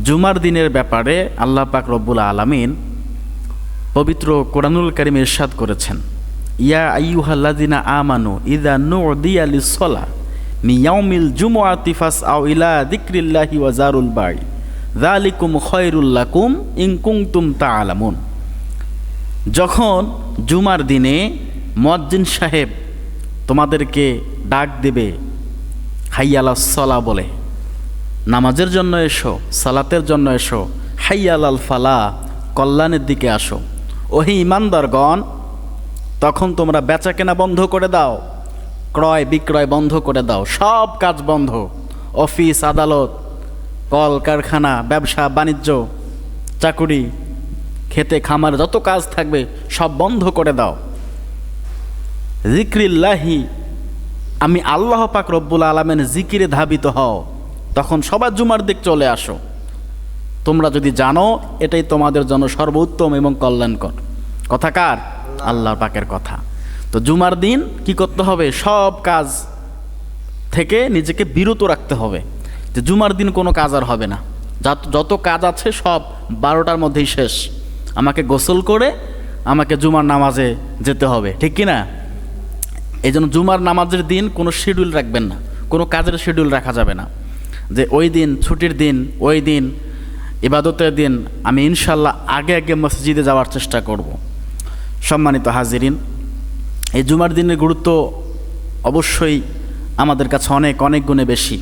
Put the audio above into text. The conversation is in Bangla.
জুমার দিনের ব্যাপারে আল্লাহ পাক রব্বুল আলামিন পবিত্র কোরআনুল কারীমে ইরশাদ করেছেন, ইয়া আইয়ুহাল্লাযিনা আমানু ইযা নুদিয়া লিস-সালাহ মিন ইয়াউমিল জুমুআতি ফাসআউ ইলা যিকরিল্লাহি ওয়া যারুল বাই যালিকুম খায়রুল লাকুম ইন কুনতুম তা'লামুন। যখন জুমার দিনে মুয়াজ্জিন সাহেব তোমাদেরকে ডাক দেবে, হাইয়া আলাস সালাহ বলে, নামাজের জন্য এসো, সালাতের জন্য এসো, হাইয়া আলাল ফালাহ, কল্যাণের দিকে আসো। ওহি ইমানদারগণ, তখন তোমরা বেচা কেনা বন্ধ করে দাও, ক্রয় বিক্রয় বন্ধ করে দাও, সব কাজ বন্ধ। অফিস আদালত, কল কারখানা, ব্যবসা বাণিজ্য, চাকুরি, খেতে খামার যত কাজ থাকবে সব বন্ধ করে দাও। যিকরিল্লাহি, আমি আল্লাহ পাক রব্বুল আলামিনের জিকিরে ধাবিত হও। তখন সবার জুমার দিক চলে আসো। তোমরা যদি জানো এটাই তোমাদের জন্য সর্বোত্তম এবং কল্যাণকর। কথা কার? আল্লাহ পাকের কথা। তো জুমার দিন কি করতে হবে? সব কাজ থেকে নিজেকে বিরত রাখতে হবে, যে জুমার দিন কোনো কাজ আর হবে না। যত কাজ আছে সব 12টার মধ্যেই শেষ। আমাকে গোসল করে আমাকে জুমার নামাজে যেতে হবে, ঠিক কি না? এই জন্য জুমার নামাজের দিন কোনো শিডিউল রাখবেন না, কোনো কাজের শিডিউল রাখা যাবে না, যে ওই দিন ছুটির দিন, ওই দিন ইবাদতের দিন আমি ইনশাল্লাহ আগে আগে মসজিদে যাওয়ার চেষ্টা করব। সম্মানিত হাজিরিন, এই জুমার দিনের গুরুত্ব অবশ্যই আমাদের কাছে অনেক অনেক গুণে বেশি।